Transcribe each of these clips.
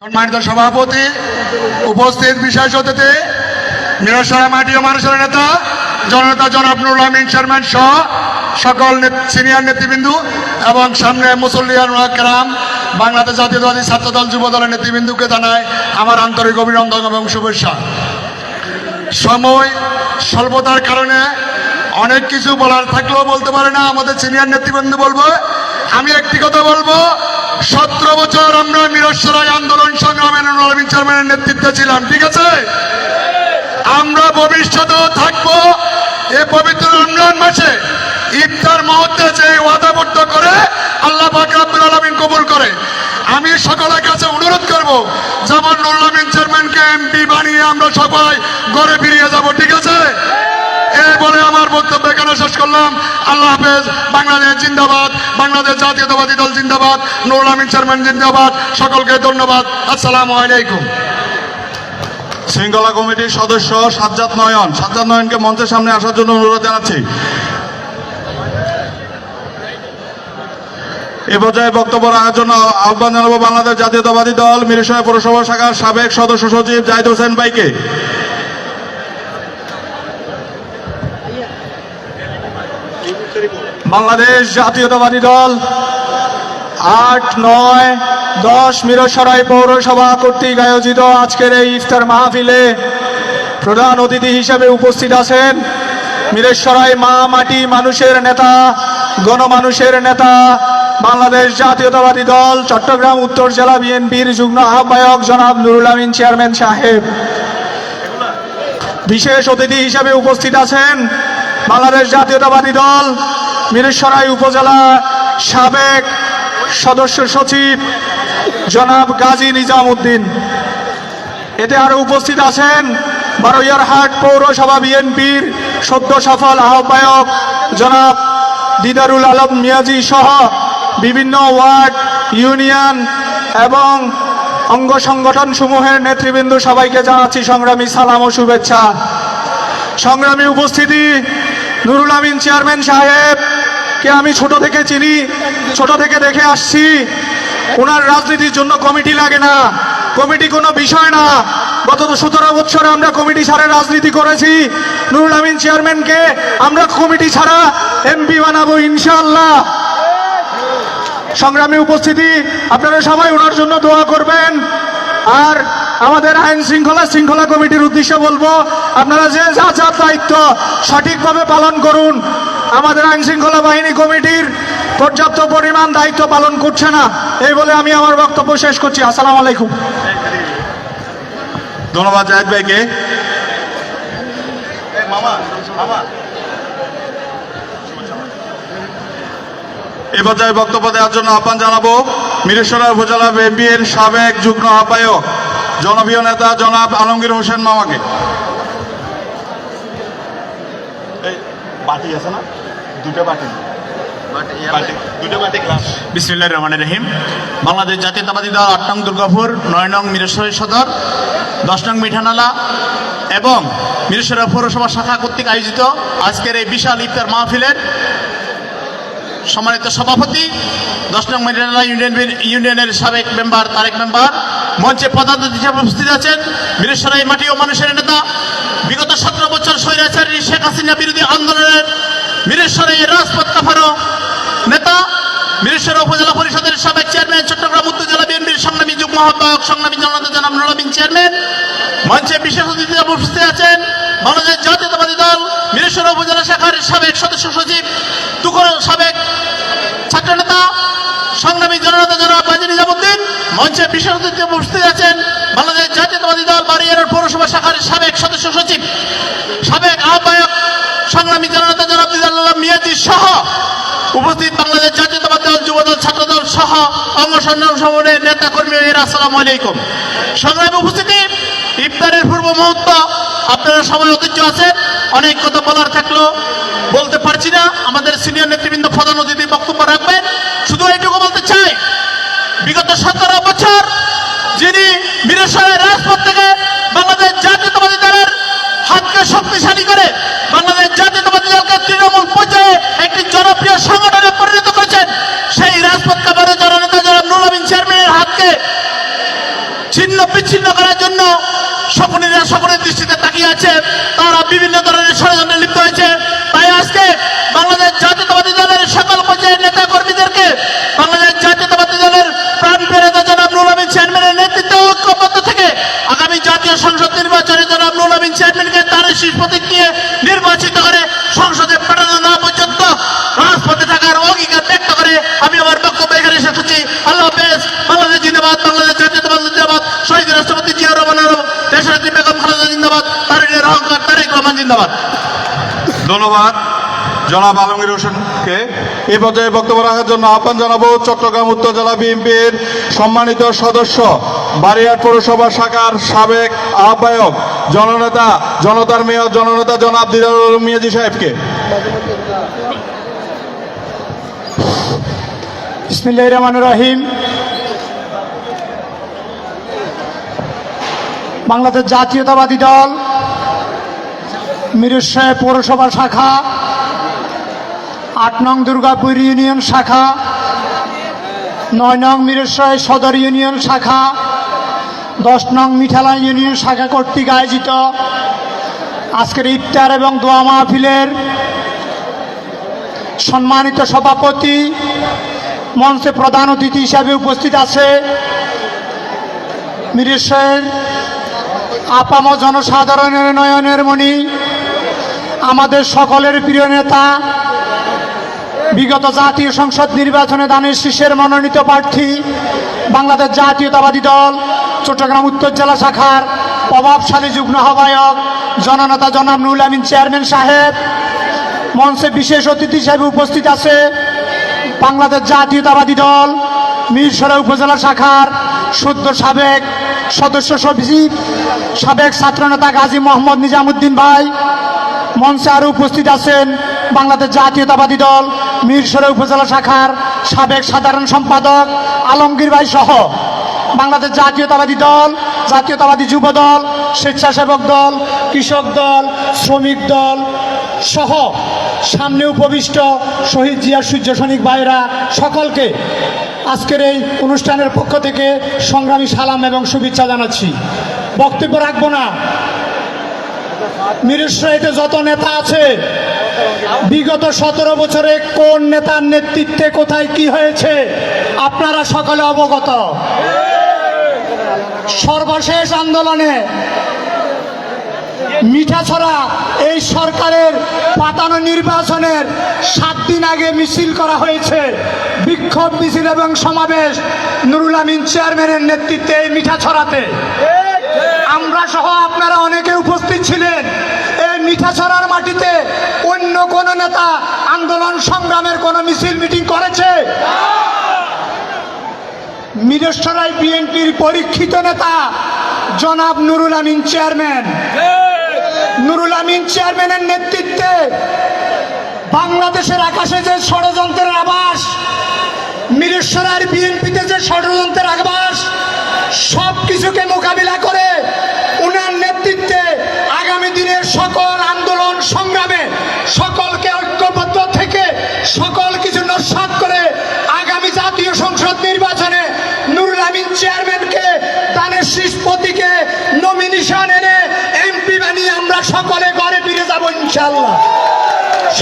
সম্মানিত সভাপতি, উপস্থিত বিশেষ অতিথি, মিরসরাই মাটি ও মানুষের নেতা জননেতা জনাব নুরুল আমিন চেয়ারম্যান সহ সকল সিনিয়র নেতৃবৃন্দু এবং সামনে মুসল্লিয়ান কেরাম, বাংলাদেশ জাতীয়তাবাদী ছাত্র দল যুব দলের নেতৃবৃন্দুকে জানায় আমার আন্তরিক অভিনন্দন এবং শুভেচ্ছা। সময় স্বল্পতার কারণে অনেক কিছু বলার থাকলেও বলতে পারে না, আমাদের সিনিয়র নেতৃবৃন্দ বলবো। আমি একটি কথা বলবো, 17 বছর আমরা মিরসরাই আন্দোলন সংগ্রামে নুরুল আমিন চেয়ারম্যানের নেতৃত্বে ছিলাম, ঠিক আছে? আমরা ভবিষ্যতেও থাকবো। এই পবিত্র রমজান মাসে ইফতার মুহূর্তে যে ওয়াদাবদ্ধ করে আল্লাহ পাক রব্বুল আলামিন কবুল করে। আমি সকলের কাছে অনুরোধ করব, যেমন নুরুল আমিন চেয়ারম্যানকে এমপি বানিয়ে আমরা সবাই ঘরে ফিরিয়ে যাব, ঠিক আছে? এই বলে আমার বক্তব্য এখানে শেষ করলাম। আল্লাহ হাফেজ। বাংলাদেশ জিন্দাবাদ, বাংলাদেশ জাতীয়তাবাদী দল জিন্দাবাদ, নুরুল আমিন চেয়ারম্যান জিন্দাবাদ। সকলকে ধন্যবাদ। আসসালামু আলাইকুম। শৃঙ্খলা কমিটির সদস্য সাজ্জাদ নয়নকে মঞ্চের সামনে আসার জন্য অনুরোধ জানাচ্ছি। এ পর্যায়ে বক্তব্য রাখার জন্য আহ্বান জানাবো বাংলাদেশ জাতীয়তাবাদী দল মিরসরাই পৌরসভা শাখার সাবেক সদস্য সচিব জাহিদ হোসেন ভাইকে। বাংলাদেশ জাতীয়তাবাদী দল 8, 9, 10 মিরসরাই পৌরসভা কর্তৃক আয়োজিত আজকের এই ইফতার মাহফিলে প্রধান অতিথি হিসেবে উপস্থিত আছেন মিরসরাই মা মাটি মানুষের নেতা, গণমানুষের নেতা, বাংলাদেশ জাতীয়তাবাদী দল চট্টগ্রাম উত্তর জেলা বিএনপির যুগ্ম আহ্বায়ক জনাব নুরুল আমিন চেয়ারম্যান সাহেব। বিশেষ অতিথি হিসেবে উপস্থিত আছেন বাংলাদেশ জাতীয়তাবাদী দল মিরসরাই উপজেলা সাবেক সদস্য সচিব জনাব গাজী নিজাম উদ্দিন। এতে আরো উপস্থিত আছেন বারৈয়ারহাট পৌরসভা বিএনপির সদ্য সফল আহ্বায়ক জনাব দিদারুল আলম মিয়াজি সহ বিভিন্ন ওয়ার্ড, ইউনিয়ন এবং অঙ্গ সংগঠন সমূহের নেতৃবৃন্দ। সবাইকে জানাচ্ছি সংগ্রামী সালাম ও শুভেচ্ছা। সংগ্রামী উপস্থিতি, নুরুল আমিন চেয়ারম্যান সাহেব কে আমি ছোট থেকে চিনি, ছোট থেকে দেখে আসছি। ওনার রাজনীতির জন্য কমিটি লাগে না, কমিটি কোনো বিষয় না। গত 17 বছরে আমরা কমিটি ছাড়া রাজনীতি করেছি। নুরুল আমিন চেয়ারম্যানকে আমরা কমিটি ছাড়া এমপি বানাবো ইনশাআল্লাহ। সংগ্রামী উপস্থিতি, আপনারা সবাই ওনার জন্য দোয়া করবেন। আর আমাদের আইন শৃঙ্খলা কমিটির উদ্দেশ্যে বলবো, আপনারা যে যা যা দায়িত্ব সঠিকভাবে পালন করুন। আমাদের আইন শৃঙ্খলা বাহিনী কমিটির পর্যাপ্ত পরিমাণ দায়িত্ব পালন করছে না। এই বলে আমি আমার বক্তব্য শেষ করছি। আসসালামু আলাইকুম। ধন্যবাদ জাহিদ ভাইকে। এ পর্যায়ে বক্তব্য দেওয়ার জন্য আহ্বান জানাবো মিরসরাই উপজেলা বিএনপির সাবেক যুগ্ম আহ্বায়ক জনপ্রিয় নেতা জনাব আলমগীর হোসেন মামাকে। বাটি আছে না? দুটো বাটি। বিসমিল্লাহির রহমানির রহিম। বাংলাদেশ জাতীয়তাবাদী দল 8 নং দুর্গাপুর, 9 নং মিরসরাই সদর, 10 নং মিঠানালা এবং মিরসরাই পৌরসভা শাখা কর্তৃক আয়োজিত আজকের এই বিশাল ইফতার মাহফিলের সম্মানিত সভাপতি, 10 নং মিঠানালা ইউনিয়নের সাবেক মেম্বার তারেক মেম্বার, মঞ্চে প্রধান অতিথি হিসেবে উপস্থিত আছেন মিরসরাই মাটি ও মানুষের নেতা, বিগত 17 বছর স্বৈরাচারী শেখ হাসিনা বিরোধী আন্দোলনের মিরসরাই রাজপথ কাঁপানো নেতা, মিরসরাই উপজেলা পরিষদের সাবেক চেয়ারম্যান, চট্টগ্রাম উত্তর জেলা বিএনপির সংগ্রামী যুগ্ম আহ্বায়ক সংগ্রামী জননেতা জনাব নুরুল আমিন চেয়ারম্যান। মঞ্চে বিশেষ অতিথি হিসেবে উপস্থিত আছেন বাংলাদেশ জাতীয়তাবাদী দল মিরসরাই উপজেলা শাখার সাবেক সদস্য সচিব, সাবেক ছাত্র নেতা সংগ্রামী জননেতা জনাব গাজী নিজাম উদ্দিন। মঞ্চে বিশেষ অতিথি উপস্থিত আছেন বাংলাদেশ জাতীয়তাবাদী দল বারৈয়ারহাট পৌরসভা শাখার সাবেক সদস্য সচিব, সাবেক আহ্বায়ক সংগ্রামী জননেতা জনাব দিদারুল আলম মিয়াজি সহ উপস্থিত বাংলাদেশ জাতীয়তাবাদী দল যুব দল ছাত্র দল সহ অঙ্গ সংগঠনের নেতা কর্মী। আসসালামু আলাইকুম। সংগ্রামী উপস্থিতি, ইফতারের পূর্ব মুহূর্ত, আপনারা সবাই ঐতিহ্য আছেন। অনেক কথা বলার থাকলেও বলতে পারছি না। আমাদের সিনিয়র নেতৃবৃন্দ প্রধান অতিথি বক্তব্য রাখবেন। শুধু এইটুকু বলতে চাই, বিগত 17 বছর যিনি মিরসরাই রাজপথ থেকে বাংলাদেশ জাতীয়তাবাদী দলের হাতকে শক্তিশালী করে বাংলাদেশ জাতীয়তাবাদী দলকে তৃণমূল পর্যায়ে একটি জনপ্রিয় সংগঠনে পরিণত করেছেন, সেই রাজপথ কাঁপানো জননেতা জনাব নুরুল আমিন চেয়ারম্যানের হাতকে ছিন্ন বিচ্ছিন্ন করার জন্য সকলের দৃষ্টিতে তাকিয়ে আছে। তারা বিভিন্ন ধরনের ষড়যন্ত্রে লিপ্ত হয়েছে। তাই আজকে বাংলাদেশ জাতীয়তাবাদী দলের সকল পর্যায়ের নেতা কর্মীদেরকে বাংলাদেশ জাতীয়তাবাদী দলের প্রাণপ্রিয় নেতা জনাব নুরুল আমিন চেয়ারম্যানের নেতৃত্বে ঐক্যবদ্ধ থেকে আগামী জাতীয় সংসদ নির্বাচনে জনাব নুরুল আমিন চেয়ারম্যানকে তার শীর্ষ প্রতীক নিয়ে নির্বাচিত করে সংসদে পাঠানো না পর্যন্ত রাজপথে থাকার অঙ্গীকার ব্যক্ত করে আমি আমার বক্তব্য এখানে শেষ করছি। আল্লাহ হাফেজ। বাংলাদেশ জিন্দাবাদ, বাংলাদেশ জাতীয়তাবাদী জিন্দাবাদ, শহীদ রাষ্ট্রপতি জিয়াউর রহমান, দেশনেত্রী বেগম খালেদা জিন্দাবাদ, তারেকের অহংকার তারেক রহমান জিন্দাবাদ। ধন্যবাদ জনাব আলমগীর হোসেনকে। এই পর্যায়ে বক্তব্য রাখার জন্য আহ্বান জানাবো চট্টগ্রাম উত্তর জেলা বিএনপির সম্মানিত সদস্য, বারিয়ার পৌরসভা শাখার সাবেক আহ্বায়ক, জননেতা, জনতার মেয়র, জননেতা জনাব দিদারুল আলম মিয়াজি সাহেবকে। বিসমিল্লাহির রহমানির রহিম। বাংলাদেশ জাতীয়তাবাদী দল মিরসরাই পৌরসভা শাখা, ৮ নং দুর্গাপুর ইউনিয়ন শাখা, ৯ নং মিরসরাই সদর ইউনিয়ন শাখা, ১০ নং মিঠালা ইউনিয়ন শাখা কর্তৃক আয়োজিত আজকের ইফতার এবং দোয়া মাহফিলের সম্মানিত সভাপতি, মঞ্চে প্রধান অতিথি হিসাবে উপস্থিত আছে মিরসরাইয়ের আপাম জনসাধারণের নয়নের মণি, আমাদের সকলের প্রিয় নেতা, বিগত জাতীয় সংসদ নির্বাচনে দানের শীষের মনোনীত প্রার্থী, বাংলাদেশ জাতীয়তাবাদী দল চট্টগ্রাম উত্তর জেলা শাখার প্রভাবশালী যুগ্ম আহ্বায়ক জননেতা জনাব নুরুল আমিন চেয়ারম্যান সাহেব, মঞ্চে বিশেষ অতিথি হিসেবে উপস্থিত আছে বাংলাদেশ জাতীয়তাবাদী দল মিরসরাই উপজেলা শাখার সদ্য সাবেক সদস্য সচিব, সাবেক ছাত্রনেতা গাজী মোহাম্মদ নিজামুদ্দিন ভাই, মঞ্চে আরও উপস্থিত আছেন বাংলাদেশ জাতীয়তাবাদী দল মিরসরাই উপজেলা শাখার সাবেক সাধারণ সম্পাদক আলমগীর ভাই সহ বাংলাদেশ জাতীয়তাবাদী দল, জাতীয়তাবাদী যুব দল, স্বেচ্ছাসেবক দল, কৃষক দল, শ্রমিক দল সহ সামনে উপবিষ্ট শহীদ জিয়া সূর্য সৈনিক ভাইরা সকলকে আজকের এই অনুষ্ঠানের পক্ষ থেকে সংগ্রামী সালাম এবং শুভেচ্ছা জানাচ্ছি। বক্তব্য রাখবো না। মিরসরাইতে যত নেতা আছে বিগত 17 বছরে কোন নেতার নেতৃত্বে কোথায় কি হয়েছে আপনারা সকলে অবগত। সর্বশেষ আন্দোলনে মিঠাছড়া এই সরকারের পাতানো নির্বাচনের 7 দিন আগে মিছিল করা হয়েছে, বিক্ষোভ মিছিল এবং সমাবেশ নুরুল আমিন চেয়ারম্যানের নেতৃত্বে এই মিঠাছড়াতে। আমরা সহ আপনারা অনেকে উপস্থিত ছিলেন। এই মিঠাছড়ার মাটিতে অন্য কোন নেতা আন্দোলন সংগ্রামের কোন মিছিল মিটিং করেছে? মিরসরাই বিএনপির পরীক্ষিত নেতা জনাব নুরুল আমিন চেয়ারম্যান, নুরুল আমিন চেয়ারম্যানের নেতৃত্বে বাংলাদেশের আকাশে যে ষড়যন্ত্রের আভাস, মিরসরাই বিএনপিতে যে ষড়যন্ত্রের আভাস, সব কিছুকে মোকাবিলা করে উনার নেতৃত্বে আগামী দিনের সকল আন্দোলন সংগ্রামে সকলকে ঐক্যবদ্ধ থেকে সকল কিছু নস্যাৎ করে আগামী জাতীয় সংসদ নির্বাচনে নুরুল আমিন চেয়ারম্যানকে দানের শীষ প্রতীকে নমিনেশন এনে এমপি বানিয়ে আমরা সকলে ঘরে ফিরে যাব ইনশাআল্লাহ।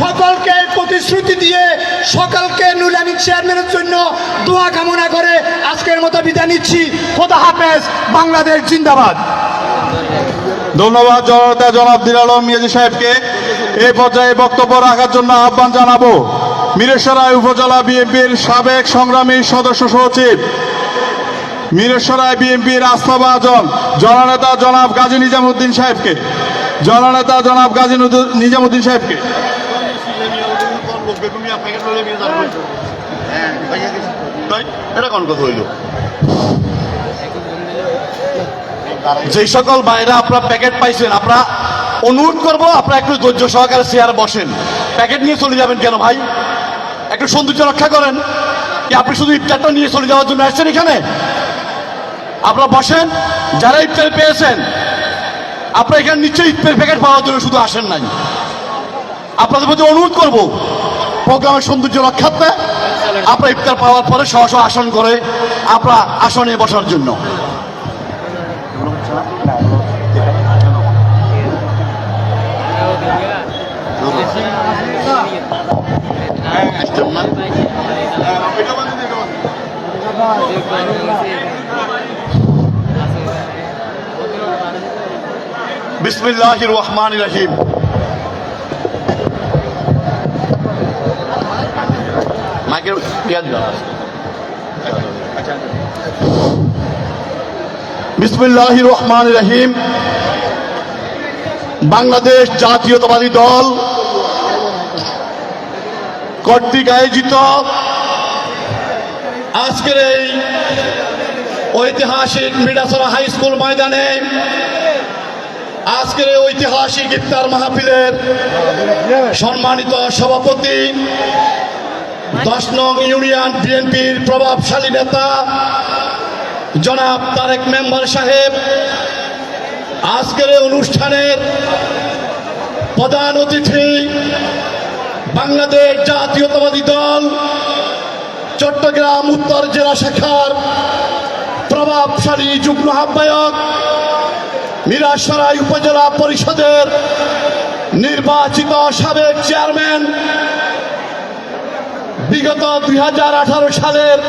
সকলকে প্রতিশ্রুতি দিয়ে সকলকে নুরুল আমিন চেয়ারম্যানের জন্য দোয়া কামনা করে আজকের মতো বিদায় নিচ্ছি। খোদা হাফেজ। বাংলাদেশ জিন্দাবাদ। ধন্যবাদ জনতা জনাব দিদারুল আলম মিয়াজি সাহেবকে। এই পর্যায়ে বক্তব্য রাখার জন্য আহ্বান জানাবো মিরসরাই উপজেলা বিএনপির সাবেক সংগ্রামী সদস্য সচিব, মিরসরাই বিএনপির আস্থাভাজন জননেতা জনাব গাজী নিজামুদ্দিন সাহেবকে, জননেতা জনাব গাজী নিজামুদ্দিন সাহেবকে। যে সকল ভাইরা আপনারা প্যাকেট পাইছেন, আপনারা অনুরোধ করবো আপনারা একটু ধৈর্য সহকারে চেয়ারে বসেন। প্যাকেট নিয়ে চলে যাবেন কেন ভাই? একটু সৌন্দর্য রক্ষা করেন। কি আপনি শুধু ইফতারটা নিয়ে চলে যাওয়ার জন্য আসছেন এখানে? আপনারা বসেন। যারা ইফতার পেয়েছেন আপনারা এখানে নিশ্চয়ই ইফতার প্যাকেট পাওয়ার জন্য শুধু আসেন নাই। আপনাদের প্রতি অনুরোধ করবো প্রোগ্রামের সৌন্দর্য রক্ষার্থে আপনারা ইফতার পাওয়ার পরে সহ আসন করে আপনারা আসনে বসার জন্য। বিসমিল্লাহির রহমানির রহিম। মাইকের পেঁয়াজ বিসমিল্লাহির রহমানির রহিম। বাংলাদেশ জাতীয়তাবাদী দল কর্তৃক আয়োজিত আজকের এই ঐতিহাসিক মিঠাছড়া হাই স্কুল ময়দানে আজকের এই ঐতিহাসিক ইফতার মাহফিলের সম্মানিত সভাপতি 10 নং ইউনিয়ন বিএনপির প্রভাবশালী নেতা জনাব তারেক মেম্বার সাহেব, আজকের এই অনুষ্ঠানের প্রধান অতিথি বাংলাদেশ জাতীয়তাবাদী দল চট্টগ্রাম উত্তর জেলা শাখার প্রভাবশালী যুগ্ম আহ্বায়ক, মিরাসরাই উপজেলা পরিষদের নির্বাচিত সাবেক চেয়ারম্যান, বিগত 2018 সালের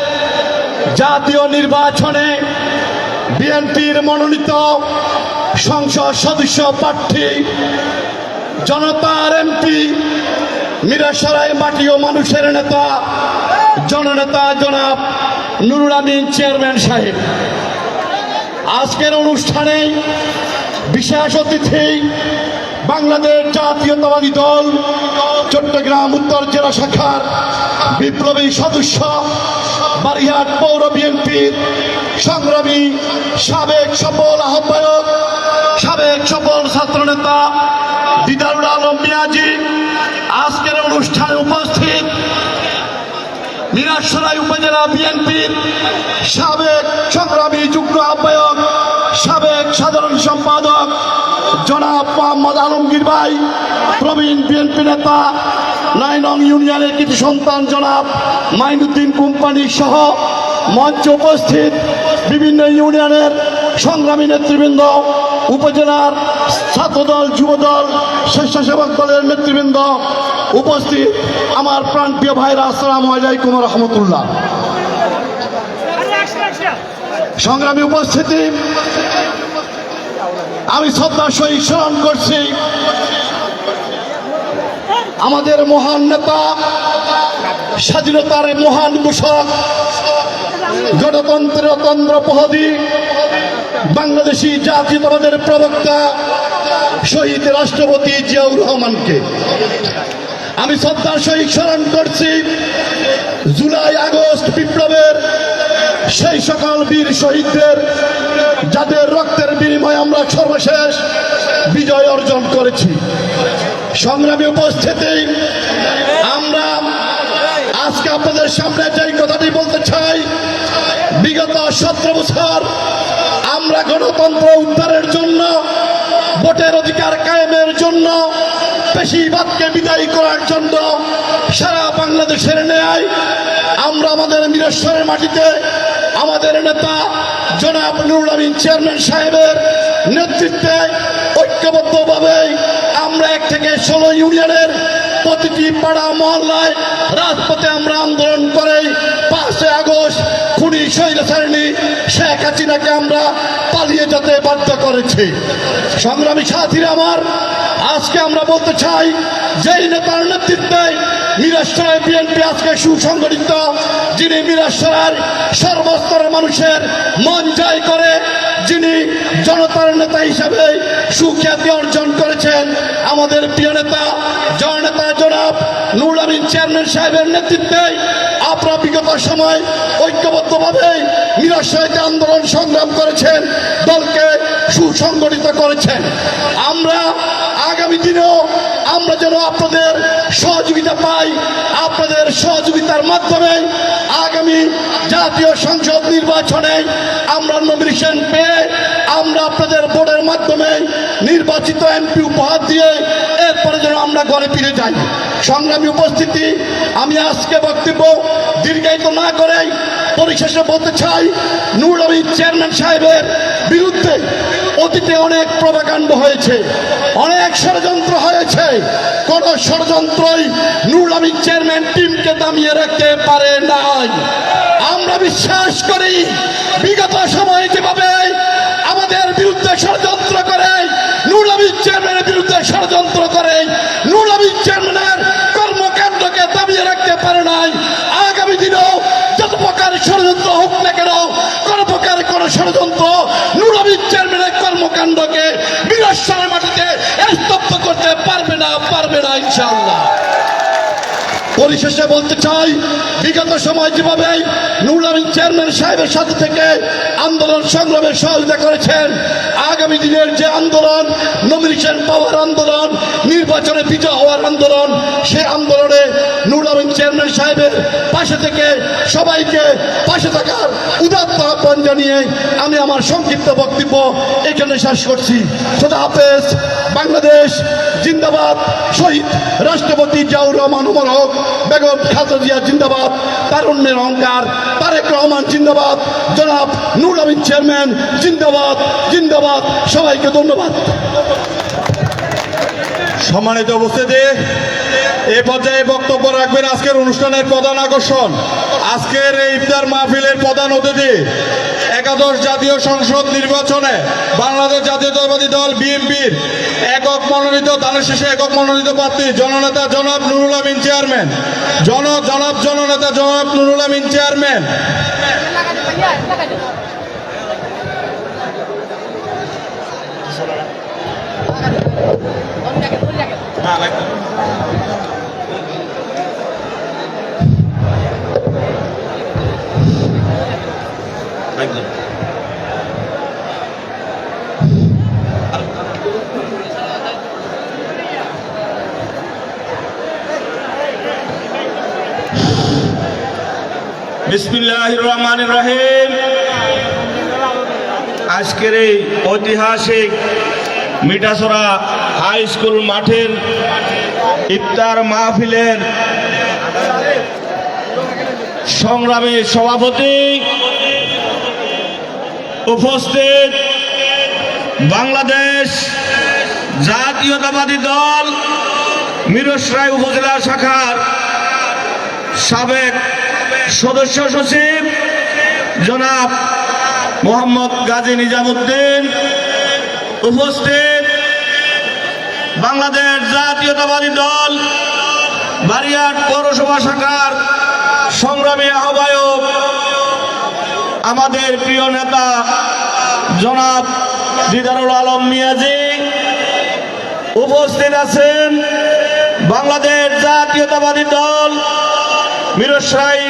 জাতীয় নির্বাচনে বিএনপির মনোনীত সংসদ সদস্য প্রার্থী জনতার এমপি, মিরাসরাই মাটি ও মানুষের নেতা জননেতা জনাব নুরুল আমিন চেয়ারম্যান সাহেব, আজকের অনুষ্ঠানে বিশেষ অতিথি বাংলাদেশ জাতীয়তাবাদী দল চট্টগ্রাম উত্তর জেলা শাখার বিপ্লবী সদস্য, বারিহাট পৌর বিএনপির সংগ্রামী সাবেক সফল আহ্বায়ক, সাবেক সফল ছাত্রনেতা দিদারুল আলম মিয়াজি, আজকের অনুষ্ঠানে উপস্থিত মিরাসরাই উপজেলা বিএনপির সাবেক সংগ্রামী যুগ্ম আহ্বায়ক, সাবেক সাধারণ সম্পাদক জনাব মোহাম্মদ আলমগীর ভাই, প্রবীণ বিএনপি নেতা 9 নং ইউনিয়নের কৃতি সন্তান জনাব মাইনুদ্দিন কোম্পানি সহ মঞ্চে উপস্থিত বিভিন্ন ইউনিয়নের সংগ্রামী নেতৃবৃন্দ, উপজেলার ছাত্রদল, যুবদল, স্বেচ্ছাসেবক দলের নেতৃবৃন্দ, উপস্থিত আমার প্রাণপ্রিয় ভাইরা, আসসালামু আলাইকুম রহমতুল্লাহ। সংগ্রামী উপস্থিতি, আমি শ্রদ্ধার সহিত স্মরণ করছি আমাদের মহান নেতা, স্বাধীনতার মহান ঘোষক, গণতন্ত্রের তন্ত্র প্রহরী, বাংলাদেশি জাতীয়তাবাদের প্রবক্তা শহীদ রাষ্ট্রপতি জিয়াউর রহমানকে। আমি শ্রদ্ধার সহিত স্মরণ করছি জুলাই আগস্ট বিপ্লবের সেই সকল বীর শহীদদের, যাদের রক্তের বিনিময়ে আমরা সর্বশেষ বিজয় অর্জন করেছি। সংগ্রামী উপস্থিতি, আমরা আজকে আপনাদের সামনে যেই কথাটি বলতে চাই, বিগত 17 বছর আমরা গণতন্ত্র উদ্ধারের জন্য, ভোটের অধিকার কায়েমের জন্য, পেশিবাদকে বিদায়ী করার জন্য সারা বাংলাদেশের ন্যায় আমরা আমাদের মিরেশ্বরের মাটিতে আমাদের নেতা জনাব নুরুল আমিন চেয়ারম্যান সাহেবের নেতৃত্বে ঐক্যবদ্ধভাবে আমরা 1 থেকে 16 ইউনিয়নের প্রতিটি পাড়া মহল্লায় রাজপথে আমরা আন্দোলন করে 5 আগস্ট খুনি স্বৈরাচারিণী শেখ হাসিনাকে আমরা পালিয়ে যেতে বাধ্য করেছি। সংগ্রামী সাথীরা আমার, আজকে আমরা বলতে চাই, যেই নেতার নেতৃত্বে মিরাসরাই বিএনপি আজকে সুসংগঠিত, যিনি মিরাসরার সর্বস্তরের মানুষের মন জয় করে, যিনি জনতার নেতা হিসাবে সুখ্যাতি অর্জন করেছেন, আমাদের প্রিয় নেতা জননেতা জনাব নুরুল আমিন চেয়ারম্যান সাহেবের নেতৃত্বে আপনারা বিগত সময় ঐক্যবদ্ধভাবে মিরাসরাইতে আন্দোলন সংগ্রাম করেছেন, দলকে সুসংগঠিত করেছেন। আমরা আগামী দিনেও আমরা যেন আপনাদের সহযোগিতা পাই, আপনাদের সহযোগিতার মাধ্যমে আগামী জাতীয় সংসদ নির্বাচনে আমরা নমিনেশন পেয়ে আমরা আপনাদের ভোটের মাধ্যমে নির্বাচিত এমপি উপহার দিয়ে এরপরে যেন আমরা ঘরে ফিরে যাই। সংগ্রামী উপস্থিতি, আমি আজকে বক্তব্য দীর্ঘায়িত না করেই পরিশেষে বলতে চাই, নুরুল আমিন চেয়ারম্যান সাহেবের বিরুদ্ধে অতীতে অনেক প্রভাকাণ্ড হয়েছে, অনেক ষড়যন্ত্র হয়েছে। কোন ষড়যন্ত্রই নুরুল আমিন চেয়ারম্যান টিমকে দামিয়ে রাখতে পারে নাই। আমরা বিশ্বাস করি বিগত সময়ে যেভাবে আমাদের বিরুদ্ধে ষড়যন্ত্র করে, নুরুল আমিন চেয়ারম্যানের বিরুদ্ধে ষড়যন্ত্র করে, নুরুল আমিন চেয়ারম্যানের কর্মকাণ্ডকে দাবিয়ে রাখতে পারে নাই, আগামী দিনেও যত প্রকার ষড়যন্ত্র হোক না কেন, কোন প্রকার কোন ষড়যন্ত্র নুরুল আমিন চেয়ারম্যানের কর্মকাণ্ডকে বিনাশের মাটিতে স্তব্ধ করতে পারবে না ইনশাআল্লাহ। পরিশেষে বলতে চাই, বিগত সময় যেভাবে নুরুল আমিন চেয়ারম্যান সাহেবের সাথে থেকে আন্দোলন সংগ্রামে সহযোগিতা করেছেন, আগামী দিনের যে আন্দোলন, নমিনেশন পাওয়ার আন্দোলন, নির্বাচনে বিজয় হওয়ার আন্দোলন, সে আন্দোলনে নুরুল আমিন চেয়ারম্যান সাহেবের পাশে থেকে সবাইকে পাশে থাকার উদাত্ত আহ্বান জানিয়ে আমি আমার সংক্ষিপ্ত বক্তব্য এখানে শেষ করছি। খোদা হাফেজ। বাংলাদেশ জিন্দাবাদ। শহীদ রাষ্ট্রপতি জিয়াউর রহমান ওমর হক, বেগম খালেদা জিয়া জিন্দাবাদ। তারুণ্যের অহংকার তারেক রহমান জিন্দাবাদ। জনাব নুরুল আমিন চেয়ারম্যান জিন্দাবাদ জিন্দাবাদ। সবাইকে ধন্যবাদ। সম্মানিত উপস্থিতি, এই পর্যায়ে বক্তব্য রাখবেন আজকের অনুষ্ঠানের প্রধান আকর্ষণ, আজকের এই ইফতার মাহফিলের প্রধান অতিথি, একাদশ জাতীয় সংসদ নির্বাচনে বাংলাদেশ জাতীয়তাবাদী দল বিএনপির একক মনোনীত, ধানের শেষে একক মনোনীত প্রার্থী জননেতা জনাব নুরুল আমিন চেয়ারম্যান, জননেতা জনাব নুরুল আমিন চেয়ারম্যান। বিসমিল্লাহির রহমানির রহিম। আজকের এই ঐতিহাসিক মিঠাছড়া হাই স্কুল মাঠের ইফতার মাহফিলের সংগ্রামী সভাপতি, উপস্থিত বাংলাদেশ জাতীয়তাবাদী দল মিরসরাই উপজেলা শাখার সাবেক সদস্য সচিব জনাব মোহাম্মদ গাজী নিজামুদ্দিন, উপস্থিত বাংলাদেশ জাতীয়তাবাদী দল বারিয়াট পৌরসভা শাখার সংগ্রামী আহ্বায়ক, আমাদের প্রিয় নেতা জনাব দিদারুল আলম মিয়াজি, উপস্থিত আছেন বাংলাদেশ জাতীয়তাবাদী দল মিরসরাই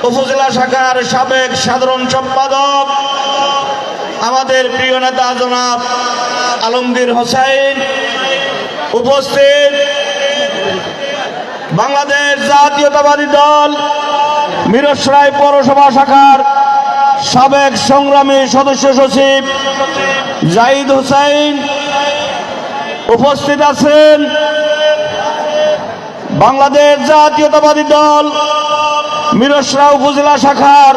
উপজেলা শাখার সাবেক সাধারণ সম্পাদক, আমাদের প্রিয় নেতা জনাব আলমগীর হোসেন, উপস্থিত বাংলাদেশ জাতীয়তাবাদী দল মিরসরাই পৌরসভা শাখার সাবেক সংগ্রামী সদস্য সচিব জাহিদ হোসেন, উপস্থিত আছেন বাংলাদেশ জাতীয়তাবাদী দল মিরসরাই উপজেলা শাখার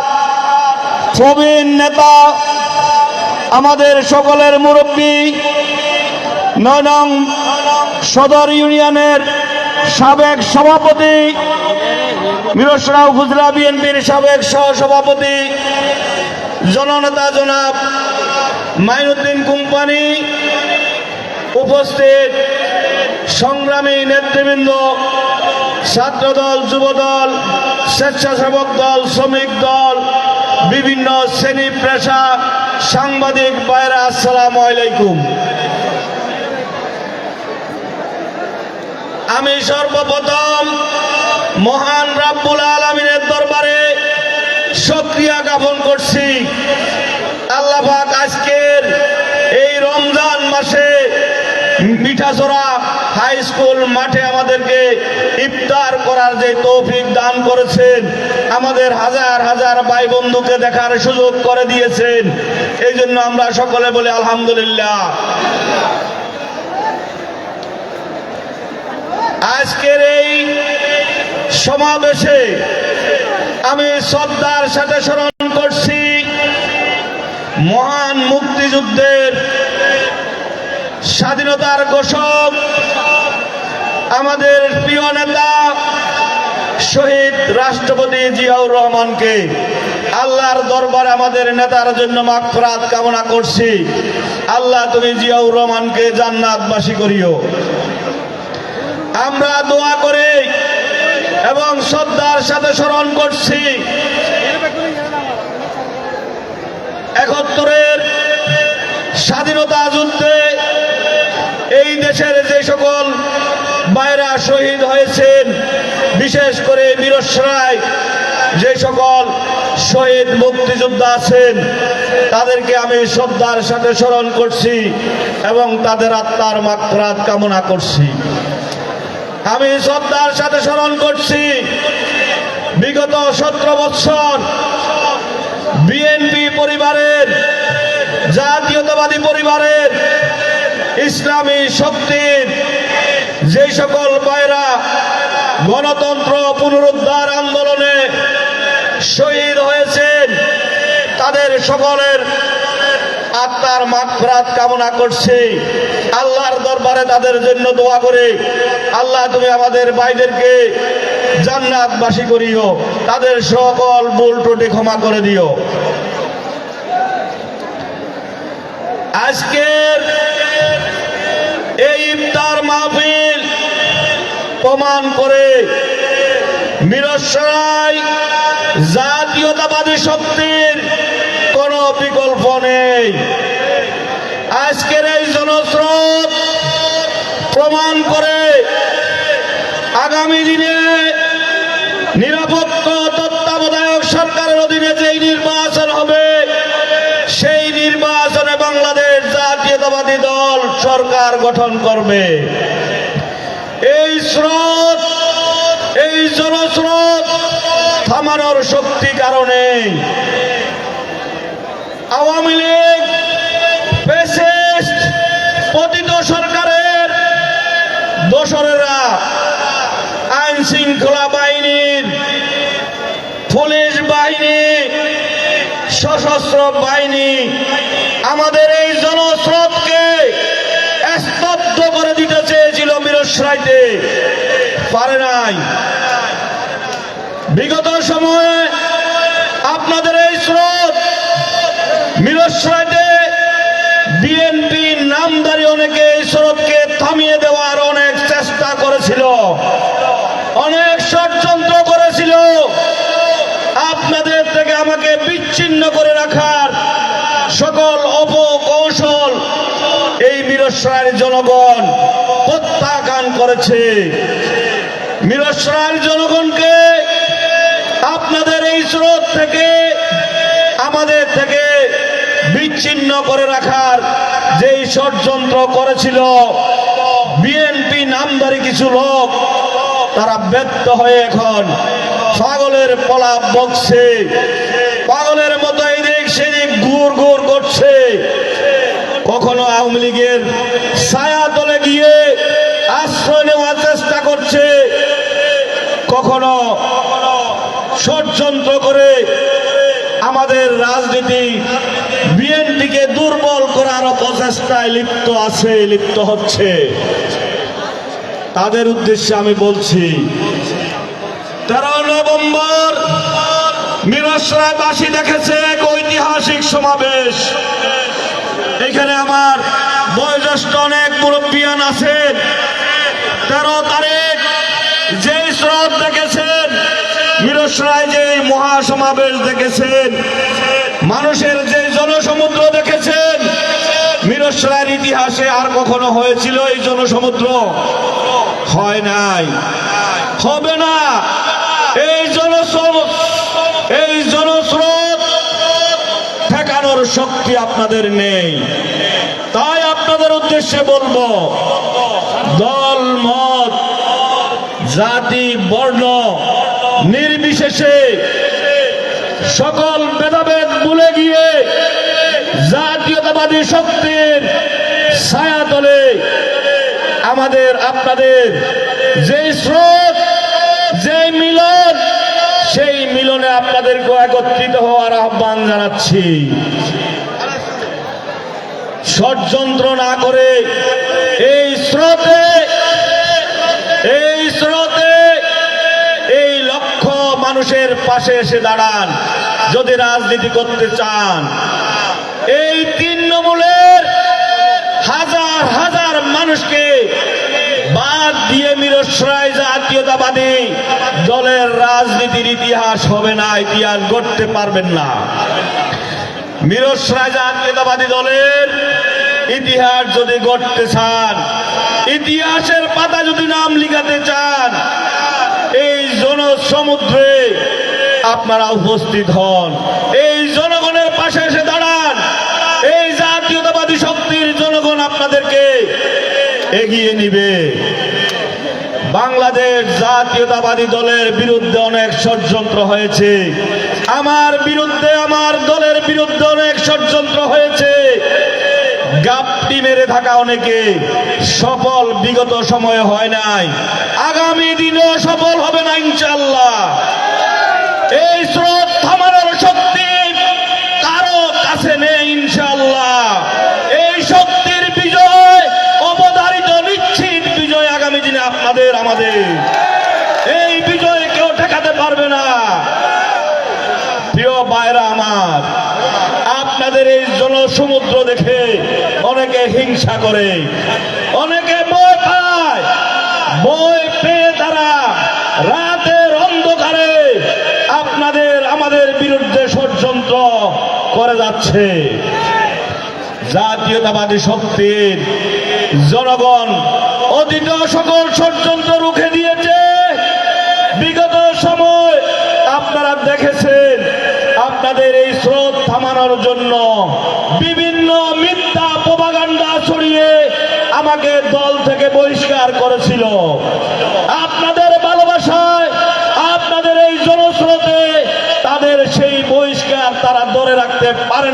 প্রবীণ নেতা, আমাদের সকলের মুরব্বী, ৯ নং সদর ইউনিয়নের সাবেক সভাপতি, মিরসরাই উপজেলা বিএনপির সাবেক সহসভাপতি জননেতা জনাব মাইনুদ্দিন কোম্পানি, উপস্থিত সংগ্রামী নেতৃবৃন্দ, ছাত্রদল, যুবদল, স্বেচ্ছাসেবক দল, শ্রমিক দল, বিভিন্ন শ্রেণী পেশা, সাংবাদিক ভাইরা, আসসালামু আলাইকুম। আমি সর্বপ্রথম মহান রাব্বুল আলামিনের দরবারে শুকরিয়া জ্ঞাপন করছি। আল্লাহ পাক আজকের এই রমজান মাসে মিঠাছড়া হাই স্কুল মাঠে আমাদেরকে ইফতার করার যে তৌফিক দান করেছেন, আমাদের হাজার হাজার ভাই বন্ধুকে দেখার সুযোগ করে দিয়েছেন, এই জন্য আমরা সকলে বলি আলহামদুলিল্লাহ। আজকের এই সমাবেশে আমি শ্রদ্ধার সাথে স্মরণ করছি মহান মুক্তিযুদ্ধের স্বাধীনতার ঘোষক আমাদের প্রিয় নেতা শহীদ রাষ্ট্রপতি জিয়াউর রহমানকে আল্লাহর দরবারে আমাদের নেতার জন্য মাগফিরাত কামনা করছি। আল্লাহ তুমি জিয়াউর রহমানকে জান্নাতবাসী করিও। আমরা দোয়া করে এবং শ্রদ্ধার সাথে স্মরণ করছি ৭১-এর স্বাধীনতা যুদ্ধে এই দেশের যে সকল ভাইরা শহীদ হয়েছেন, বিশেষ করে মিরসরায় যে সকল শহীদ মুক্তিযোদ্ধা আছেন, তাদেরকে আমি শ্রদ্ধার সাথে স্মরণ করছি এবং তাদের আত্মার মাগফিরাত কামনা করছি। আমি শ্রদ্ধার সাথে স্মরণ করছি বিগত ১৭ বৎসর বিএনপি পরিবারের, জাতীয়তাবাদী পরিবারের, ইসলামী শক্তির যে সকল ভাইরা গণতন্ত্র পুনরুদ্ধার আন্দোলনে শহীদ হয়েছেন, তাদের সকলের আত্মার মাগফিরাত কামনা করছি। আল্লাহর দরবারে তাদের জন্য দোয়া করে আল্লাহ তুমি আমাদের ভাইদেরকে জান্নাতবাসী করিও, তাদের সকল ভুল ত্রুটি ক্ষমা করে দিও। আজকের এই ইফতার মাহফিল প্রমাণ করে মিরসরাই জাতীয়তাবাদী শক্তির কোনো বিকল্প নেই। আজকের এই জনস্রোত প্রমাণ করে আগামী দিনে নিরপেক্ষ তত্ত্বাবধায়ক সরকারের অধীনে যেই নির্বাচন হবে, সেই নির্বাচনে বাংলাদেশ জাতীয়তাবাদী দল সরকার গঠন করবে। এই স্রোত, এই জনস্রোত থামানোর শক্তি কারণে আওয়ামী লীগ ফ্যাসিস্ট পতিত সরকারের দোসরেরা আইন শৃঙ্খলা বাহিনীর, পুলিশ বাহিনী, সশস্ত্র বাহিনী আমাদের এই জনস্রোতকে স্তব্ধ করে দিতে চেয়েছিল মিরসরাইতে, পারে নাই। বিগত সময়ে আপনাদের এই স্রোত মিরসরাইতে বিএনপি নামধারী অনেকে এই স্রোতকে থামিয়ে দেওয়ার অনেক চেষ্টা করেছিল, অনেক ষড়যন্ত্র করেছিল। আপনাদের থেকে আমাকে বিচ্ছিন্ন করে রাখার সকল অপকৌশল এই মিরসরাইয়ের জনগণ প্রত্যাখ্যান করেছে। মিরসরাইয়ের জনগণকে আপনাদের এই স্রোত থেকে, আমাদের থেকে বিচ্ছিন্ন করে রাখার যেই ষড়যন্ত্র করেছিল বিএনপি নামধারী কিছু লোক, তারা ব্যর্থ হয়ে এখন পাগলের পলাপ বকছে, পাগলের মতো এদিক সেদিক ঘুর ঘুর করছে। কখনো আওয়ামী লীগের ছায়া তলে গিয়ে আশ্রয় নেওয়ার চেষ্টা করছে, কখনো ষড়যন্ত্র করে আমাদের রাজনীতি বিএনপিকে দুর্বল করার অপচেষ্টায় লিপ্ত আছে, লিপ্ত হচ্ছে। তাদের উদ্দেশ্যে আমি বলছি, 13 নভেম্বর মিরসরাইবাসী দেখেছে এক ঐতিহাসিক সমাবেশ। এখানে আমার বয়োজ্যেষ্ঠ অনেক মুরব্বিয়ান আছেন। 13 তারিখ যে স্রোত দেখেছেন, মিরসরাই যে মহাসমাবেশ দেখেছেন, মানুষের যে জনসমুদ্র দেখেছেন, মিরসরাইয়ের ইতিহাসে আর কখনো হয়েছিল এই জনসমুদ্র? হয় নাই, হবে না। এই জনস্রোত ঠেকানোর শক্তি আপনাদের নেই। তাই আপনাদের উদ্দেশ্যে বলবো, দল মত জাতি বর্ণ নির্বিশেষে সকল ভেদাভেদ ভুলে গিয়ে জাতীয়তাবাদী শক্তির ছায়াতলে আমাদের আপনাদের যে স্রোত, যে মিলন, সেই মিলনে আপনাদেরকে একত্রিত হওয়ার আহ্বান জানাচ্ছি। ষড়যন্ত্র না করে এই স্রোতে এই লক্ষ মানুষের পাশে এসে দাঁড়ান যদি রাজনীতি করতে চান। এই তৃণমূলের হাজার হাজার মানুষকে বাদ দিয়ে মিরসরাই জাতীয়তাবাদী দলের রাজনীতির ইতিহাস হবে না, ইতিহাস গড়তে পারবেন না। মিরসরাই জাতীয়তাবাদী দলের ইতিহাস যদি গড়তে চান, ইতিহাসের পাতা যদি নাম লিখাতে চান, এই জনসমুদ্রে আপনারা উপস্থিত হন, এই জনগণের পাশে এসে দাঁড়ান। এই জাতীয়তাবাদী শক্তির জনগণ আপনাদেরকে এগিয়ে নিবে। বাংলাদেশ জাতীয়তাবাদী দলের বিরুদ্ধে অনেক ষড়যন্ত্র হয়েছে, আমার বিরুদ্ধে, আমার দলের বিরুদ্ধে অনেক ষড়যন্ত্র হয়েছে। গাপটি মেরে থাকা অনেকে সফল বিগত সময়ে হয় নাই, আগামী দিনেও সফল হবে না ইনশাআল্লাহ। এই স্রোত থামানোর শক্তি কারো কাছে নেই ইনশাআল্লাহ। এই শক্তির বিজয় অবধারিত, নিশ্চিত বিজয় আগামী দিনে আপনাদের, আমাদের। এই বিজয় কেউ ঠেকাতে পারবে না। প্রিয় ভাইরা আমার, আপনাদের এই জনসমুদ্র দেখে অনেকে হিংসা করে, অনেকে ভয় পায়। ভয় পেয়ে তারা রাতের অন্ধকারে আপনাদের, আমাদের বিরুদ্ধে ষড়যন্ত্র করে যাচ্ছে। জাতীয়তাবাদী শক্তির জনগণ অতীত সকল ষড়যন্ত্র রুখে দিয়েছে। বিগত সময় আপনারা দেখেছেন, আপনাদের এই স্রোত থামানোর জন্য বিভিন্ন মিথ্যা প্রপাগান্ডা ছড়িয়ে আমাকে দল থেকে বহিষ্কার করেছিল। আপনাদের ভালোবাসায়, আপনাদের এই জনস্রোতে তাদের সেই বহিষ্কার তারা ধরে রাখতে পারে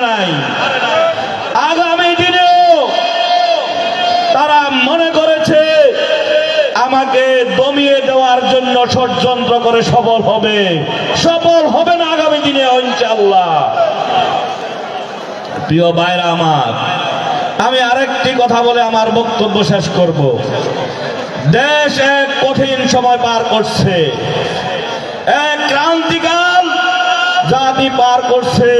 নাই। আগামী দিনেও তারা মনে করেছে আমাকে দমিয়ে দেওয়ার জন্য ষড়যন্ত্র করে সফল হবে না আগামী দিনে ইনশাআল্লাহ। প্রিয় ভাইরা আমার, আমি আরেকটি কথা বলে আমার বক্তব্য শেষ করব। দেশ এক কঠিন সময় পার করছে, এক ক্রান্তিকাল জাতি পার করছে।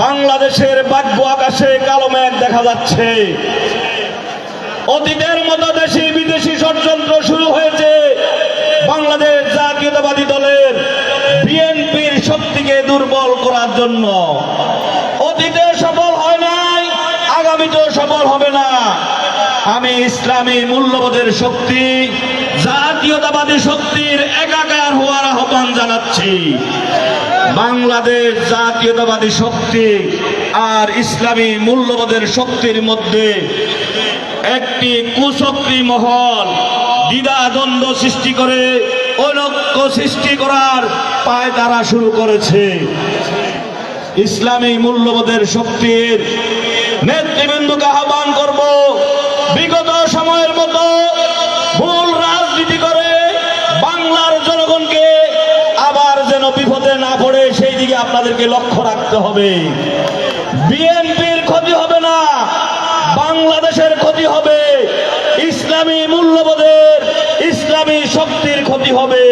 বাংলাদেশের ভাগ্য আকাশে কালো মেঘ দেখা যাচ্ছে। অতীতের মতো দেশি বিদেশি ষড়যন্ত্র শুরু হয়েছে বাংলাদেশ জাতীয়তাবাদী দলের বিএনপির শক্তিকে দুর্বল করার জন্য। অতীতে সফল হয় নাই, আগামীতেও সফল হবে না। আমি ইসলামী মূল্যবোধের শক্তি, জাতীয়তাবাদী শক্তির একাকার হওয়ার আহ্বান জানাচ্ছি। বাংলাদেশ জাতীয়তাবাদী শক্তি আর ইসলামী মূল্যবোধের শক্তির মধ্যে একটি কুচক্রী মহল দ্বিধাদ্বন্দ্ব সৃষ্টি করে ঐক্য সৃষ্টি করার পায়তারা শুরু করেছে। ইসলামী মূল্যবোধের শক্তির নেতৃবৃন্দকে আহ্বান করব, বিগত সময়ের মতো ভুল রাজনীতি করে বাংলার জনগণকে আবার যেন বিপদে না পড়ে সেই দিকে আপনাদেরকে লক্ষ্য রাখতে হবে। বিএনপির ক্ষতি হবে না, বাংলাদেশের ক্ষতি হবে। ইসলামী মূল্যবোধের, ইসলামী শক্তির ক্ষতি হবে।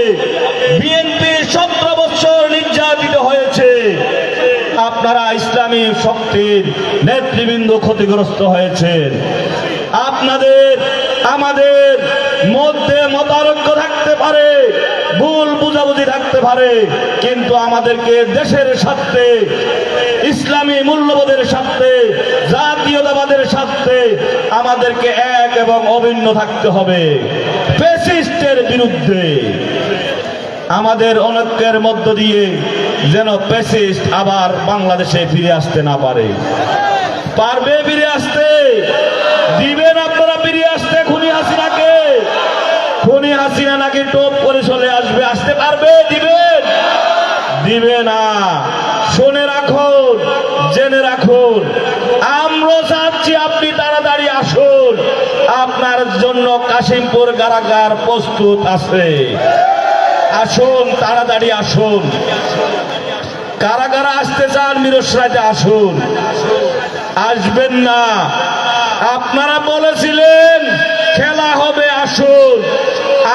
বিএনপি 17 বছর নির্যাতিত হয়েছে, আপনারা ইসলামী শক্তির নেতৃবৃন্দ ক্ষতিগ্রস্ত হয়েছেন। আপনাদের, আমাদের মধ্যে মতানৈক্য থাকতে পারে, ভুল বুঝাবুঝি থাকতে পারে, কিন্তু আমাদেরকে দেশের স্বার্থে, ইসলামী মূল্যবোধের স্বার্থে, জাতীয়তাবাদের স্বার্থে আমাদেরকে এক এবং অভিন্ন থাকতে হবে। ফ্যাসিস্টের বিরুদ্ধে আমাদের অনৈক্যের মধ্য দিয়ে যেন ফ্যাসিস্ট আবার বাংলাদেশে ফিরে আসতে না পারে। পারবে ফিরে আসতে? দিবেন আপনারা ফিরে আসতে? খুনি হাসিনাকে, খুনি হাসিনা নাকি টোপ করে চলে আসবে, আসতে পারবে? দিবেন? দিবে না। শুনে রাখুন, জেনে রাখুন, আমরা চাচ্ছি আপনি তাড়াতাড়ি আসুন। আপনার জন্য কাশিমপুর কারাগার প্রস্তুত আছে। আসুন, তাড়াতাড়ি আসুন। কারাগারে আসতে চান, মিরসরাইতে আসুন। আসবেন না। আপনারা বলেছিলেন খেলা হবে আসুন,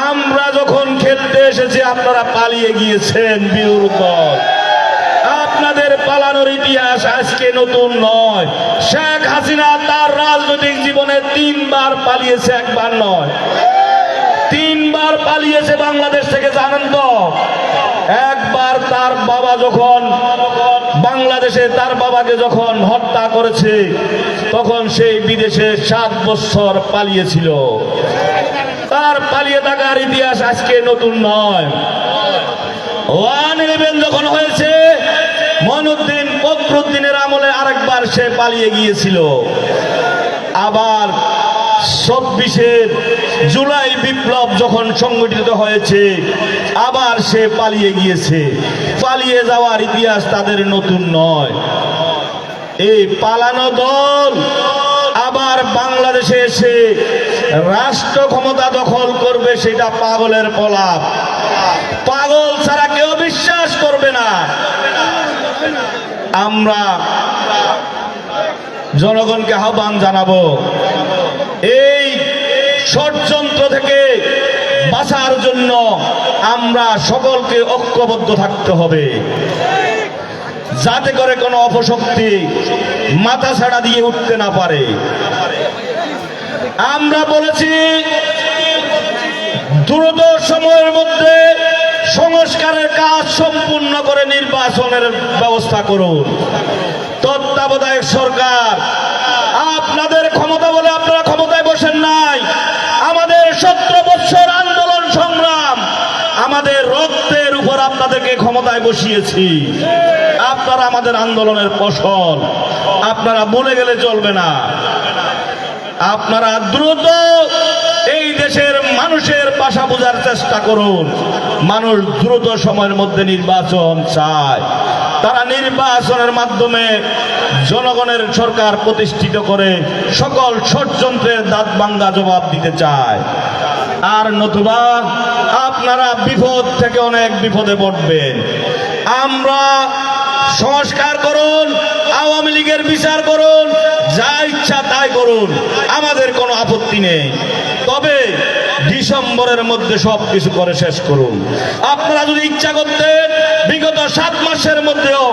আমরা যখন খেলতে এসেছি আপনারা পালিয়ে গিয়েছেন বিরোধী দল। আপনাদের পালানোর ইতিহাস আজকে নতুন নয়। শেখ হাসিনা তার রাজনৈতিক জীবনে 3 বার পালিয়েছে, একবার নয়, 3 বার পালিয়েছে বাংলাদেশ থেকে, জানেন তো? একবার তার বাবা যখন বাংলাদেশে তার বাবাকে যখন হত্যা করেছে তখন সেই বিদেশে 7 বছর পালিয়েছিল। তার পালিয়ে থাকার ইতিহাস আজকে নতুন নয়। 1/11 যখন হয়েছে মঈনুদ্দিন ফখরুদ্দিনের আমলে আরেকবার সে পালিয়ে গিয়েছিল। আবার 26 জুলাই বিপ্লব যখন সংগঠিত হয়েছে আবার সে পালিয়ে গিয়েছে। পালিয়ে যাওয়ার ইতিহাস তাদের নতুন নয়। এই পালানো দল আবার বাংলাদেশে এসে রাষ্ট্র ক্ষমতা দখল করবে, সেটা পাগলের প্রলাপ। পাগল ছাড়া কেউ বিশ্বাস করবে না। আমরা জনগণকে আহ্বান জানাবো, এই ষড়যন্ত্র থেকে বাঁচার জন্য আমরা সকলকে ঐক্যবদ্ধ থাকতে হবে, যাতে করে কোনো অপশক্তি মাথা ছাড়া দিয়ে উঠতে না পারে। আমরা বলেছি দ্রুত সময়ের মধ্যে সংস্কারের কাজ সম্পূর্ণ করে নির্বাচনের ব্যবস্থা করুন। তত্ত্বাবধায়ক সরকার, আপনাদের ক্ষমতা বলে আপনারা ক্ষমতায় বসেন নাই। আমাদের 17 বছর আন্দোলন সংগ্রাম, আমাদের রক্তের উপর আপনাদেরকে ক্ষমতায় বসিয়েছি। আপনারা আমাদের আন্দোলনের ফসল, আপনারা ভুলে গেলে চলবে না। আপনারা দ্রুত এই দেশের মানুষের ভাষা বোঝার চেষ্টা করুন। মানুষ দ্রুত সময়ের মধ্যে নির্বাচন চায়। তারা নির্বাচনের মাধ্যমে জনগণের সরকার প্রতিষ্ঠিত করে সকল ষড়যন্ত্রের দাঁত ভাঙ্গা জবাব দিতে চায়। আর নতুবা আপনারা বিপদ থেকে অনেক বিপদে পড়বেন। আমরা সংস্কার করুন, আওয়ামী লীগের বিচার করুন, যা ইচ্ছা তাই করুন, আমাদের কোনো আপত্তি নেই। তবে ডিসেম্বরের মধ্যে সবকিছু করে শেষ করুন। আপনারা যদি ইচ্ছা করতেন বিগত 7 মাসের মধ্যেও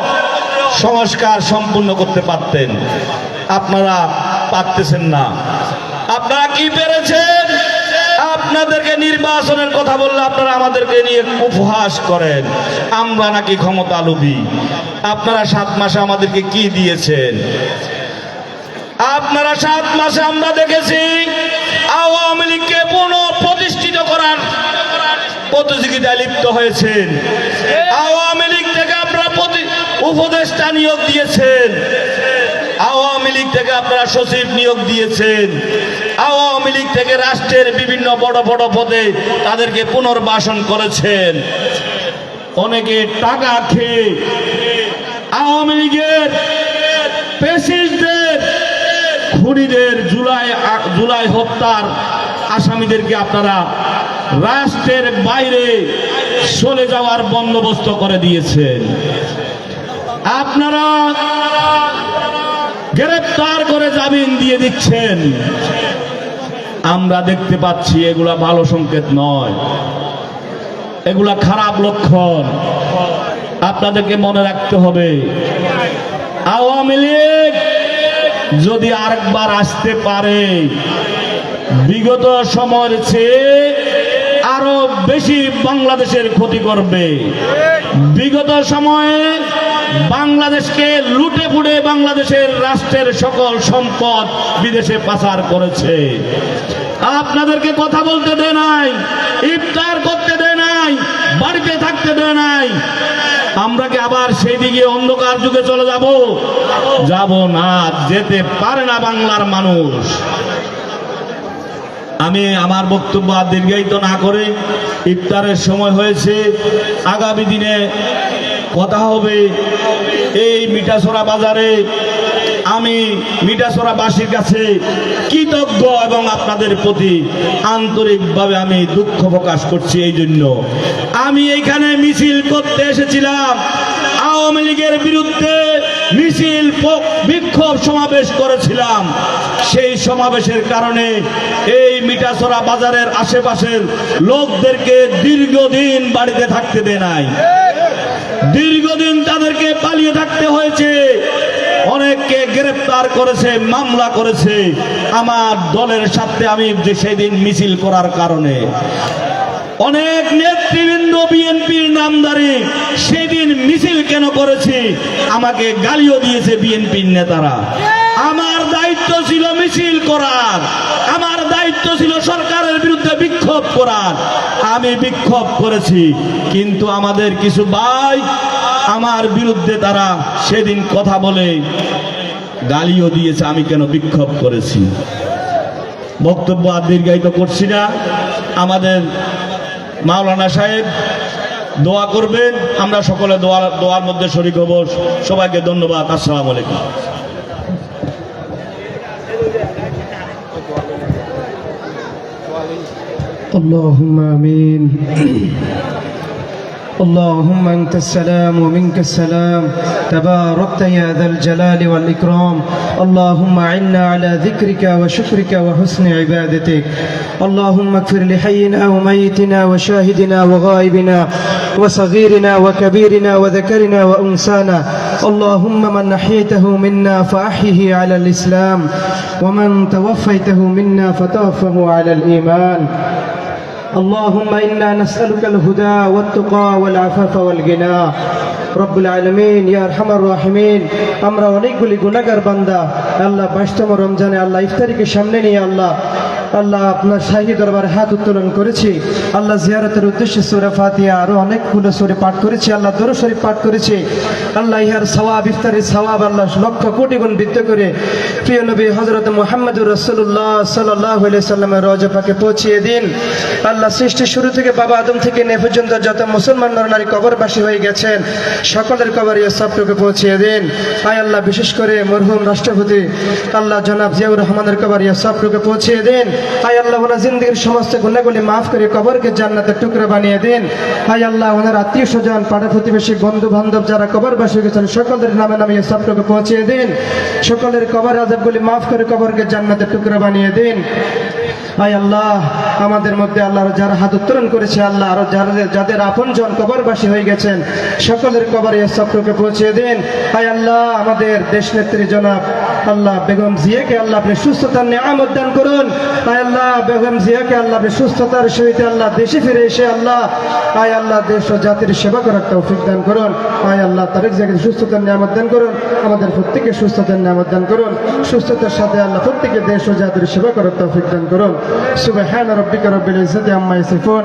সংস্কার সম্পূর্ণ করতে পারতেন, আপনারা পারতেছেন না। আপনারা কি পেরেছেন? আপনাদেরকে নির্বাচনের কথা বললে আপনারা আমাদেরকে নিয়ে উপহাস করেন, আমরা নাকি ক্ষমতা লোভী। আপনারা 7 মাসে আমাদেরকে কি দিয়েছেন? আপনারা 7 মাসে আমরা দেখেছি আওয়ামী লীগকে পুনঃ প্রতিষ্ঠিত করার প্রতিযোগিতায় লিপ্ত হয়েছেন। আওয়ামী লীগ থেকে আপনারা উপদেষ্টা নিয়োগ দিয়েছেন, আওয়ামী লীগ থেকে আপনারা সচিব নিয়োগ দিয়েছেন, আওয়ামী লীগ থেকে রাষ্ট্রের বিভিন্ন বড় বড় পদে তাদেরকে পুনর্বাসন করেছেন। অনেকে টাকা খেয়ে আওয়ামী লীগের পেশিস্টদের খুনিদের জুলাই হত্যার আসামিদেরকে আপনারা রাষ্ট্রের বাইরে চলে যাওয়ার বন্দোবস্ত করে দিয়েছেন। আপনারা গ্রেফতার করে জামিন দিয়ে দিচ্ছেন। আমরা দেখতে পাচ্ছি এগুলা ভালো সংকেত নয়, এগুলা খারাপ লক্ষণ। আপনাদেরকে মনে রাখতে হবে, আওয়ামী লীগ যদি আরেকবার আসতে পারে বিগত সময়ের চেয়ে আরো বেশি বাংলাদেশের ক্ষতি করবে। বিগত সময়ে বাংলাদেশকে লুটে পুড়ে বাংলাদেশের রাষ্ট্রের সকল সম্পদ বিদেশে পাচার করেছে। আপনাদেরকে কথা বলতে দেয় নাই, ইফতার করতে দেয় নাই, বাড়িতে থাকতে দেয় নাই। আমরা কি আবার সেই দিকে অন্ধকার যুগে চলে যাব? যাব না, যেতে পারে না বাংলার মানুষ। আমি আমার বক্তব্য আর দীর্ঘায়িত না করে, ইফতারের সময় হয়েছে, আগামী দিনে কথা হবে এই মিঠাছড়া বাজারে। আমি মিঠাছড়াবাসীর কাছে কৃতজ্ঞ এবং আপনাদের প্রতি আন্তরিকভাবে আমি দুঃখ প্রকাশ করছি। এই জন্য আমি এইখানে মিছিল করতে এসেছিলাম, আওয়ামী লীগের বিরুদ্ধে মিছিল বিক্ষোভ সমাবেশ করেছিলাম, সেই সমাবেশের কারণে এই মিঠাছড়া বাজারের আশেপাশের লোকদেরকে দীর্ঘদিন বাড়িতে থাকতে দেয় নাই, দীর্ঘদিন তাদেরকে পালিয়ে থাকতে হয়েছে, অনেককে গ্রেফতার করেছে, মামলা করেছে আমার দলের সাথে আমি যে সেদিন মিছিল করার কারণে। অনেক নেতৃবৃন্দ বিএনপির নামধারী সেদিন মিছিল কেন করেছি আমাকে গালিও দিয়েছে বিএনপির নেতারা। আমার দায়িত্ব ছিল মিছিল করার, আমার দায়িত্ব ছিল সরকারের বিরুদ্ধে বিক্ষোভ করার, আমি বিক্ষোভ করেছি। কিন্তু আমাদের কিছু ভাই আমার বিরুদ্ধে তারা সেদিন কথা বলে গালিও দিয়েছে আমি কেন বিক্ষোভ করেছি। বক্তব্য আর দীর্ঘায়িত করছি না। আমাদের মাওলানা সাহেব দোয়া করবেন, আমরা সকলে দোয়ার মধ্যে শরীক হব। সবাইকে ধন্যবাদ। আসসালামু আলাইকুম। اللهم آمين. اللهم أنت السلام ومنك السلام، تباركت يا ذا الجلال والإكرام. اللهم أعنا على ذكرك وشكرك وحسن عبادتك. اللهم اغفر لحينا وميتنا وشاهدنا وغائبنا وصغيرنا وكبيرنا وذكرنا وأنسانا. اللهم من أحييته منا فأحيه على الإسلام، ومن توفيته منا فتوفه على الإيمان. اللهم إنا نسألك الهدى والتقى والعفاف والغنى. রব্বুল আলামিন, ইয়া আরহামার রাহিমিন, আমরা অনেকগুলি গুনাহগার বান্দা আল্লাহ 22তম রমজানে আল্লাহ ইফতারিকে সামনে নিয়ে আল্লাহ আপনার শাহী দরবারে হাত উত্তোলন করেছি। আল্লাহ জিয়ারতের উদ্দেশ্যে সূরা ফাতিহা আরো অনেকগুলো সূরা পাঠ করেছি, আল্লাহ দরুদ শরীফ পাঠ করেছি। আল্লাহ ইহার সওয়াব, ইফতারের সওয়াব আল্লাহ লক্ষ কোটি গুণ বৃদ্ধি করে প্রিয় নবী হযরত মুহাম্মদুর রাসূলুল্লাহ সাল্লাল্লাহু আলাইহি সাল্লামের রওজা পাকে পৌঁছিয়ে দিন। আল্লাহ সৃষ্টির শুরু থেকে বাবা আদম থেকে নে পর্যন্ত যত মুসলমান নরনারী কবরবাসী হয়ে গেছেন সকলের কবরে সবটুকু পৌঁছিয়ে দিন। আয় আল্লাহ, বিশেষ করে মরহুম রাষ্ট্রপতি আল্লাহ জনাব জিয়াউর রহমানের কবরে সবটুকু পৌঁছিয়ে দিন। আয় আল্লাহ, ওনার জিন্দেগীর সমস্ত গুনাহগুলি মাফ করে কবরকে জান্নাতের টুকরা বানিয়ে দিন। আয় আল্লাহ, ওনার আত্মীয় স্বজন, পাড়া প্রতিবেশী, বন্ধু বান্ধব যারা কবরবাসী গেছেন সকলের নামে নামে সবটুকু পৌঁছিয়ে দিন। সকলের কবর আযাবগুলি মাফ করে কবরকে জান্নাতের টুকরা বানিয়ে দিন। আয় আল্লাহ, আমাদের মধ্যে আল্লাহ যারা হাত উত্তোলন করেছে আল্লাহ, আরো যাদের আপনজন কবরবাসী হয়ে গেছেন সকলের কবরে সবটুকু পৌঁছে দিন। আয় আল্লাহ, আমাদের দেশ নেত্রী জনাব আল্লাহ বেগম জিয়াকে আল্লাহ আপনি সুস্থতার নিয়ামত দান করুন। আয় আল্লাহ, বেগম জিয়াকে আল্লাহ আপনি সুস্থতার সহিত আল্লাহ দেশে ফিরে এসে আল্লাহ আয় আল্লাহ দেশ ও জাতির সেবা করার তৌফিক দান করুন। আয় আল্লাহ, তারেক জিয়াকে সুস্থতার নিয়ামত দান করুন, আমাদের প্রত্যেককে সুস্থতার নিয়ামত দান করুন। সুস্থতার সাথে আল্লাহ প্রত্যেককে দেশ ও জাতির সেবা করার তৌফিক দান করুন। সুবহান রাব্বিকা রাব্বিল ইজ্জাতি আম্মা ইয়াসিফুন।